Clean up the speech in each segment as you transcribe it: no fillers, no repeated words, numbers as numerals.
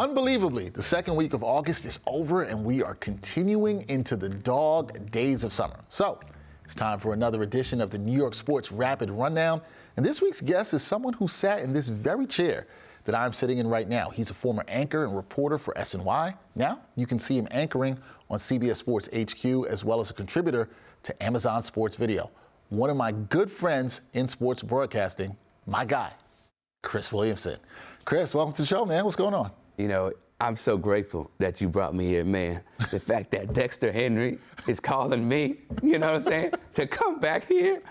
Unbelievably, the second week of August is over and we are continuing into the dog days of summer. So it's time for another edition of the New York Sports Rapid Rundown. And this week's guest is someone who sat in this very chair that I'm sitting in right now. He's a former anchor and reporter for SNY. Now you can see him anchoring on CBS Sports HQ as well as a contributor to Amazon Sports Video. One of my good friends in sports broadcasting, my guy, Chris Williamson. Chris, welcome to the show, man. What's going on? You know, I'm so grateful that you brought me here, man. The fact that Dexter Henry is calling me, you know what I'm saying, to come back here,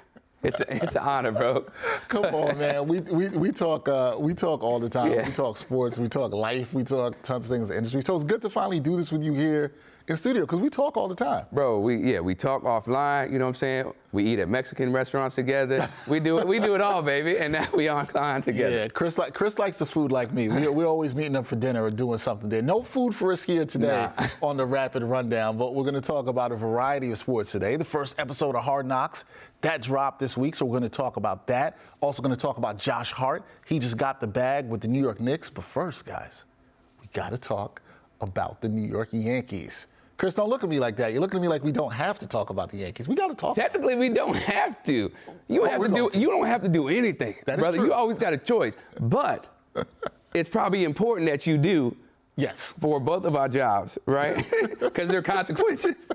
it's an honor, bro. Come on, man. We talk all the time. Yeah. We talk sports, we talk life, we talk tons of things in the industry. So it's good to finally do this with you here in studio because we talk all the time. Bro, we talk offline, you know what I'm saying? We eat at Mexican restaurants together. We do it all, baby. And now we online together. Yeah, Chris likes the food like me. We're always meeting up for dinner or doing something there. No food for us here today on the Rapid Rundown, but we're going to talk about a variety of sports today. The first episode of Hard Knocks, that dropped this week, so we're going to talk about that. Also going to talk about Josh Hart. He just got the bag with the New York Knicks. But first, guys, we got to talk about the New York Yankees. Chris, don't look at me like that. You're looking at me like we don't have to talk about the Yankees. We got to talk. Technically, we don't have to. You don't have to do anything, brother. True. You always got a choice. But it's probably important that you do. Yes. For both of our jobs, right? Because there are consequences.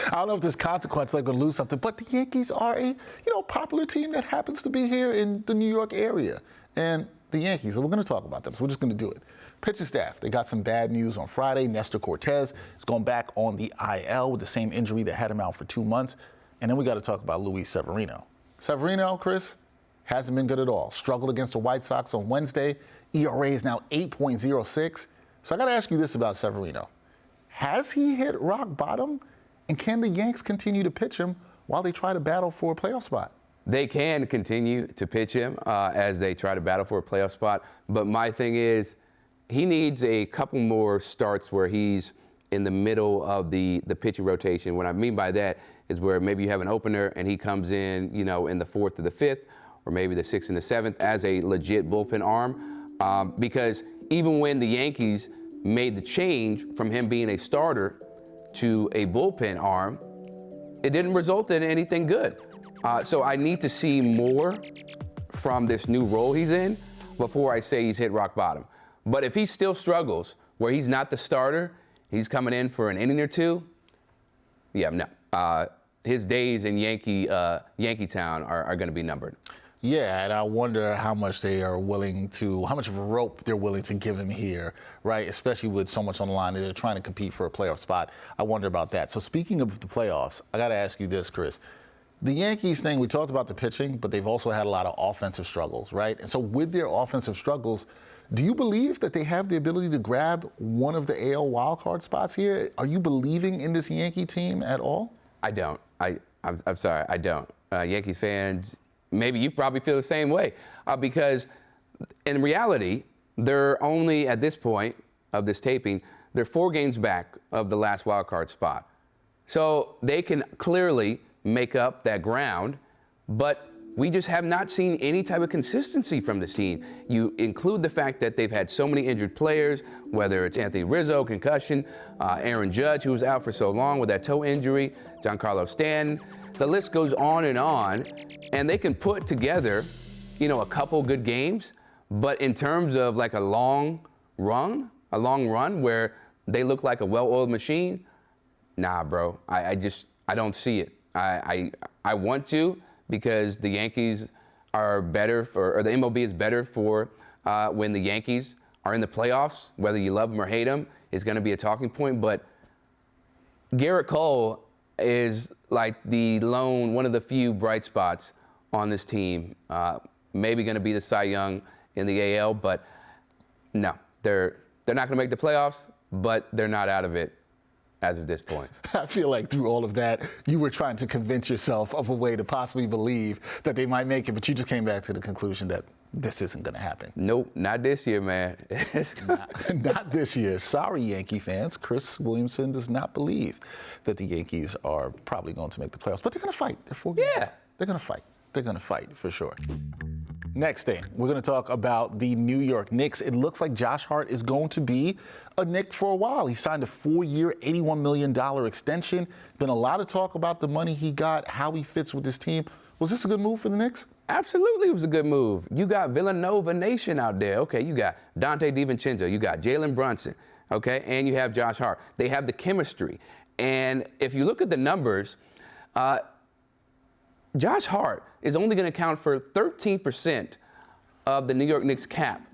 I don't know if there's consequences, like going to lose something, but the Yankees are a popular team that happens to be here in the New York area. And the Yankees, and we're going to talk about them, so we're just going to do it. Pitching staff, they got some bad news on Friday. Nestor Cortez is going back on the IL with the same injury that had him out for 2 months. And then we got to talk about Luis Severino. Severino, Chris, hasn't been good at all. Struggled against the White Sox on Wednesday. ERA is now 8.06. So I got to ask you this about Severino. Has he hit rock bottom? And can the Yanks continue to pitch him while they try to battle for a playoff spot? They can continue to pitch him as they try to battle for a playoff spot. But my thing is, he needs a couple more starts where he's in the middle of the pitching rotation. What I mean by that is where maybe you have an opener and he comes in, in the 4th or the 5th, or maybe the 6th and the 7th as a legit bullpen arm. Because even when the Yankees made the change from him being a starter to a bullpen arm, it didn't result in anything good. So I need to see more from this new role he's in before I say he's hit rock bottom. But if he still struggles where he's not the starter, he's coming in for an inning or two, his days in Yankee Town are going to be numbered. Yeah, and I wonder how much of a rope they're willing to give him here, right? Especially with so much on the line, they're trying to compete for a playoff spot. I wonder about that. So speaking of the playoffs, I got to ask you this, Chris. The Yankees thing, we talked about the pitching, but they've also had a lot of offensive struggles, right? And so with their offensive struggles, do you believe that they have the ability to grab one of the AL wildcard spots here? Are you believing in this Yankee team at all? I don't. I'm sorry, I don't. Yankees fans, maybe you probably feel the same way because in reality, they're only at this point of this taping, they're 4 games back of the last wildcard spot. So they can clearly make up that ground, but we just have not seen any type of consistency from this team. You include the fact that they've had so many injured players, whether it's Anthony Rizzo, concussion, Aaron Judge, who was out for so long with that toe injury, Giancarlo Stanton. The list goes on, and they can put together, a couple good games, but in terms of like a long run where they look like a well-oiled machine, nah, bro. I don't see it. I want to, because the Yankees are better or the MLB is better for when the Yankees are in the playoffs. Whether you love them or hate them is going to be a talking point. But Garrett Cole is like one of the few bright spots on this team. Maybe going to be the Cy Young in the AL, but no, they're not going to make the playoffs, but they're not out of it as of this point. I feel like through all of that, you were trying to convince yourself of a way to possibly believe that they might make it, but you just came back to the conclusion that this isn't going to happen. Nope, not this year, man. not this year. Sorry, Yankee fans. Chris Williamson does not believe that the Yankees are probably going to make the playoffs, but they're going to fight. They're 4 games. Yeah. They're going to fight. They're going to fight for sure. Next thing, we're going to talk about the New York Knicks. It looks like Josh Hart is going to be a Knick for a while. He signed a 4-year, $81 million extension. Been a lot of talk about the money he got, how he fits with this team. Was this a good move for the Knicks? Absolutely, it was a good move. You got Villanova Nation out there. Okay, you got Dante DiVincenzo, you got Jalen Brunson, okay, and you have Josh Hart. They have the chemistry. And if you look at the numbers, Josh Hart is only going to account for 13% of the New York Knicks cap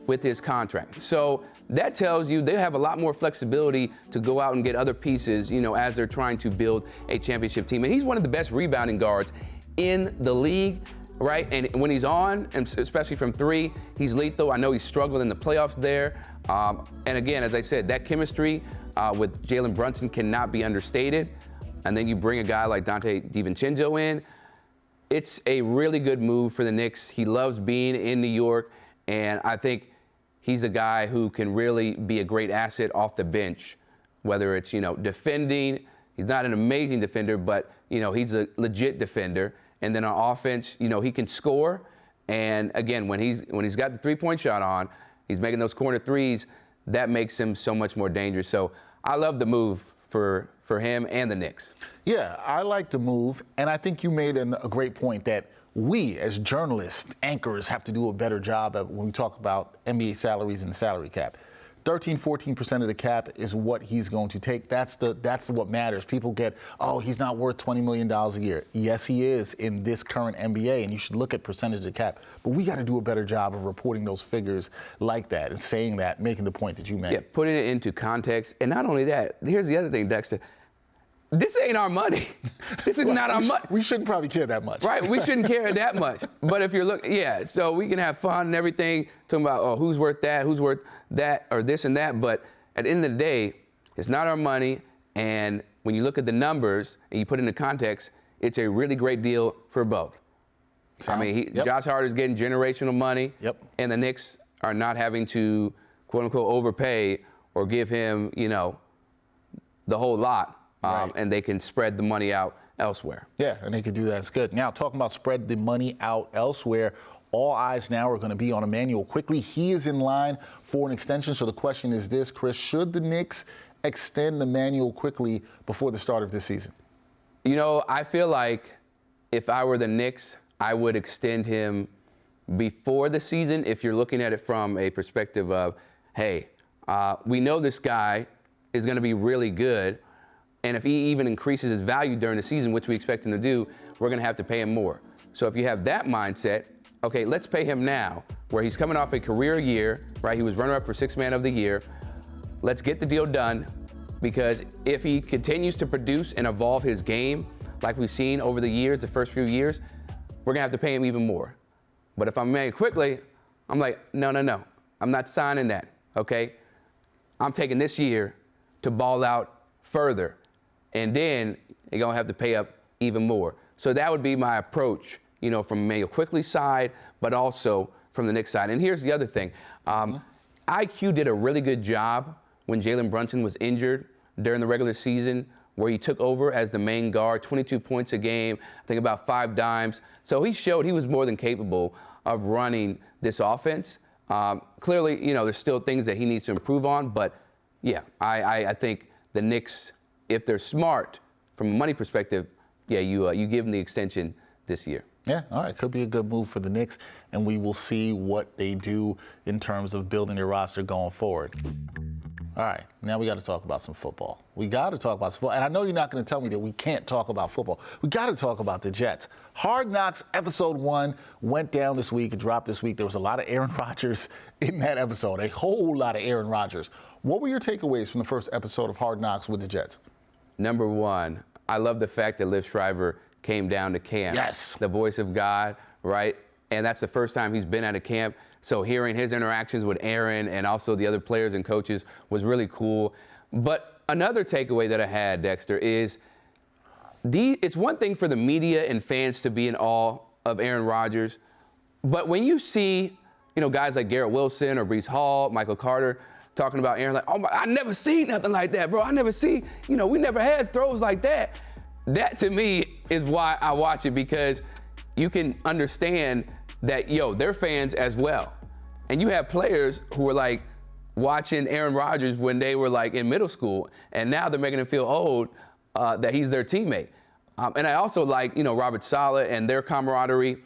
with his contract. So that tells you they have a lot more flexibility to go out and get other pieces, as they're trying to build a championship team. And he's one of the best rebounding guards in the league, right? And when he's on, and especially from three, he's lethal. I know he's struggled in the playoffs there. And again, as I said, that chemistry with Jalen Brunson cannot be understated. And then you bring a guy like Dante DiVincenzo in. It's a really good move for the Knicks. He loves being in New York, and I think he's a guy who can really be a great asset off the bench, whether it's, defending. He's not an amazing defender, but, he's a legit defender. And then on offense, he can score. And again, when he's got the three-point shot on, he's making those corner threes, that makes him so much more dangerous. So I love the move for him and the Knicks. Yeah, I like the move, and I think you made a great point that we as journalists, anchors, have to do a better job of when we talk about NBA salaries and the salary cap. 13-14% of the cap is what he's going to take. That's what matters. People get, he's not worth $20 million a year. Yes, he is in this current NBA, and you should look at percentage of the cap. But we got to do a better job of reporting those figures like that and saying that, making the point that you made. Yeah, putting it into context. And not only that, here's the other thing, Dexter. This ain't our money. This is not our money. We shouldn't probably care that much. Right, we shouldn't care that much. But if you're looking, so we can have fun and everything, talking about, who's worth that, or this and that. But at the end of the day, it's not our money. And when you look at the numbers and you put it into context, it's a really great deal for both. Josh Hart is getting generational money. Yep. And the Knicks are not having to, quote unquote, overpay or give him, the whole lot. Right. And they can spread the money out elsewhere. Yeah, and they can do that. It's good. Now, talking about spread the money out elsewhere, all eyes now are going to be on Emmanuel Quickley. He is in line for an extension. So the question is this, Chris, should the Knicks extend Emmanuel Quickley before the start of this season? I feel like if I were the Knicks, I would extend him before the season if you're looking at it from a perspective of, hey, we know this guy is going to be really good. And if he even increases his value during the season, which we expect him to do, we're going to have to pay him more. So if you have that mindset, okay, let's pay him now, where he's coming off a career year, right? He was runner-up for Sixth Man of the Year. Let's get the deal done, because if he continues to produce and evolve his game like we've seen over the years, the first few years, we're going to have to pay him even more. But if I'm Emmanuel Quickley, I'm like, no. I'm not signing that, okay? I'm taking this year to ball out further. And then you're going to have to pay up even more. So that would be my approach, from Emmanuel Quickley's side, but also from the Knicks side. And here's the other thing. IQ did a really good job when Jalen Brunson was injured during the regular season, where he took over as the main guard, 22 points a game, I think about 5 dimes. So he showed he was more than capable of running this offense. Clearly, there's still things that he needs to improve on. But, yeah, I think the Knicks, if they're smart from a money perspective, you give them the extension this year. Yeah, all right. Could be a good move for the Knicks, and we will see what they do in terms of building their roster going forward. All right, now we got to talk about some football. We got to talk about football, and I know you're not going to tell me that we can't talk about football. We got to talk about the Jets. Hard Knocks Episode 1 went down this week, it dropped this week. There was a lot of Aaron Rodgers in that episode, a whole lot of Aaron Rodgers. What were your takeaways from the first episode of Hard Knocks with the Jets? Number one, I love the fact that Liv Shriver came down to camp. Yes. The voice of God, right? And that's the first time he's been at a camp. So hearing his interactions with Aaron and also the other players and coaches was really cool. But another takeaway that I had, Dexter, is it's one thing for the media and fans to be in awe of Aaron Rodgers. But when you see, guys like Garrett Wilson or Breece Hall, Michael Carter, talking about Aaron, like, I never seen nothing like that, bro. I never see, we never had throws like that. That, to me, is why I watch it, because you can understand that, they're fans as well. And you have players who are like watching Aaron Rodgers when they were like in middle school, and now they're making him feel old that he's their teammate. And I also like, Robert Saleh and their camaraderie,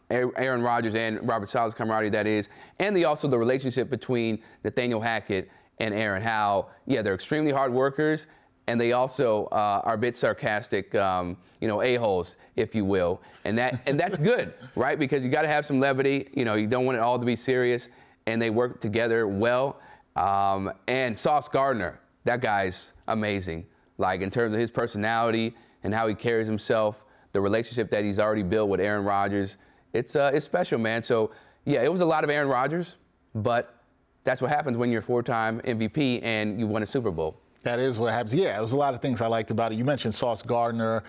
Aaron Rodgers and Robert Saleh's camaraderie, that is, and also the relationship between Nathaniel Hackett and Aaron, how, they're extremely hard workers, and they also are a bit sarcastic, a-holes, if you will. And that's good, right? Because you got to have some levity. You don't want it all to be serious, and they work together well. And Sauce Gardner, that guy's amazing. Like, in terms of his personality and how he carries himself, the relationship that he's already built with Aaron Rodgers, it's special, man. So, it was a lot of Aaron Rodgers, but that's what happens when you're a 4-time MVP and you won a Super Bowl. That is what happens. Yeah, it was a lot of things I liked about it. You mentioned Sauce Gardner,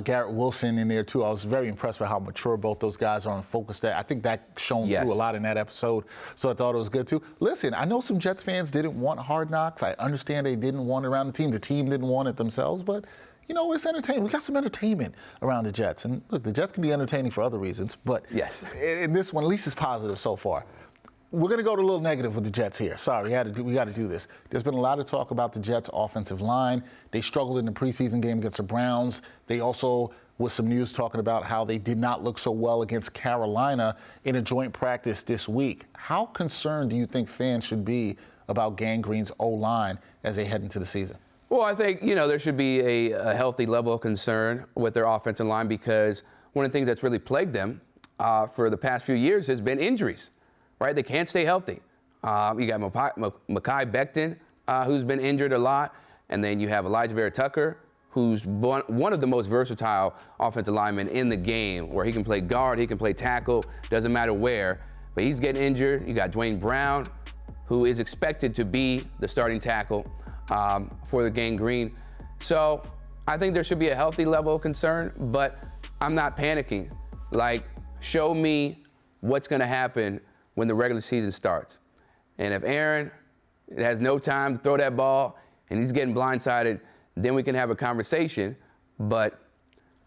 Garrett Wilson in there, too. I was very impressed with how mature both those guys are and focused. I think that shone through a lot in that episode, so I thought it was good, too. Listen, I know some Jets fans didn't want Hard Knocks. I understand they didn't want it around the team. The team didn't want it themselves, but it's entertaining. We got some entertainment around the Jets. And look, the Jets can be entertaining for other reasons, but in this one, at least it's positive so far. We're going to go to a little negative with the Jets here. Sorry, we got to do this. There's been a lot of talk about the Jets' offensive line. They struggled in the preseason game against the Browns. They also, with some news talking about how they did not look so well against Carolina in a joint practice this week. How concerned do you think fans should be about Gang Green's O-line as they head into the season? Well, I think, there should be a healthy level of concern with their offensive line, because one of the things that's really plagued them for the past few years has been injuries. Right, they can't stay healthy. You got Mekhi Becton, who's been injured a lot, and then you have Elijah Vera-Tucker, who's one of the most versatile offensive linemen in the game, where he can play guard, he can play tackle, doesn't matter where, but he's getting injured. You got Dwayne Brown, who is expected to be the starting tackle for the Gang Green. So I think there should be a healthy level of concern, but I'm not panicking. Like, show me what's going to happen when the regular season starts. And if Aaron has no time to throw that ball and he's getting blindsided, then we can have a conversation. But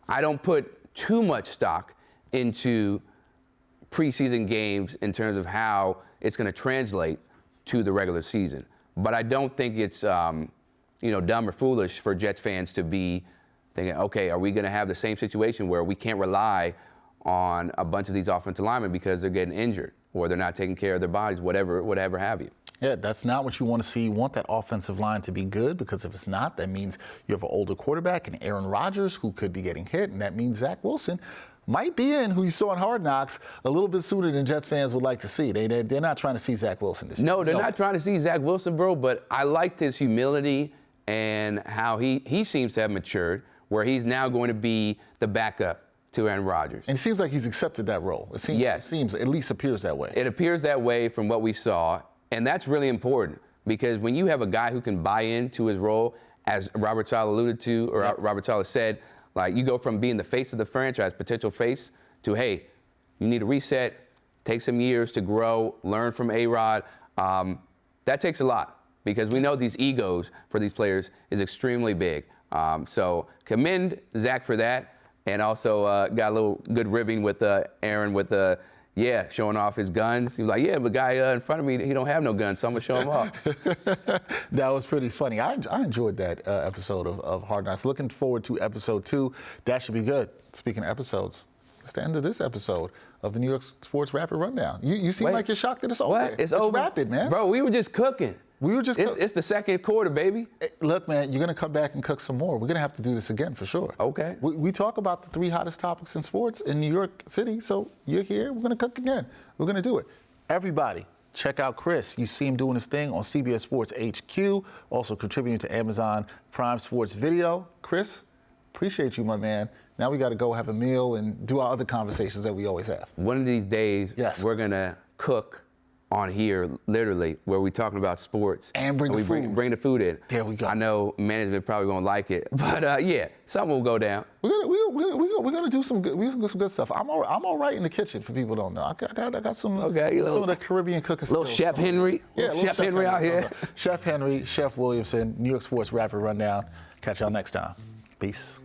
I don't put too much stock into preseason games in terms of how it's going to translate to the regular season. But I don't think it's dumb or foolish for Jets fans to be thinking, okay, are we going to have the same situation where we can't rely on a bunch of these offensive linemen because they're getting injured, or they're not taking care of their bodies, whatever have you. Yeah, that's not what you want to see. You want that offensive line to be good, because if it's not, that means you have an older quarterback and Aaron Rodgers who could be getting hit, and that means Zach Wilson might be in, who you saw in Hard Knocks, a little bit sooner than Jets fans would like to see. They're not trying to see Zach Wilson this year. No, they're not trying to see Zach Wilson, bro, but I liked his humility and how he seems to have matured, where he's now going to be the backup to Aaron Rodgers. And it seems like he's accepted that role. It seems, at least appears that way. It appears that way from what we saw, and that's really important, because when you have a guy who can buy into his role, as Robert Saleh alluded to, or Robert Saleh said, like, you go from being the face of the franchise, potential face, to, hey, you need a reset, take some years to grow, learn from A-Rod. That takes a lot, because we know these egos for these players is extremely big. So commend Zach for that. And also got a little good ribbing with Aaron with showing off his guns. He was like, yeah, but guy in front of me, he don't have no guns, so I'm going to show him off. That was pretty funny. I enjoyed that episode of Hard Knocks. Looking forward to episode 2. That should be good. Speaking of episodes, it's the end of this episode of the New York Sports Rapid Rundown. You seem like you're shocked that it's over. What? It's over? Rapid, man. Bro, we were just cooking. It's the second quarter, baby. Look, man, you're going to come back and cook some more. We're going to have to do this again for sure. Okay. We talk about the 3 hottest topics in sports in New York City, so you're here. We're going to cook again. We're going to do it. Everybody, check out Chris. You see him doing his thing on CBS Sports HQ, also contributing to Amazon Prime Sports Video. Chris, appreciate you, my man. Now we got to go have a meal and do our other conversations that we always have. One of these days, we're going to cook on here, literally, where we're talking about sports. And bring the food. Bring the food in. There we go. I know management probably won't like it, but something will go down. We're gonna do some good stuff. I'm all right in the kitchen, for people who don't know. I got some of the Caribbean cooking little skills. Chef Henry. Yeah, Chef Henry out here. Chef Henry, Chef Williamson, New York Sports Rapid Rundown. Catch y'all next time. Peace.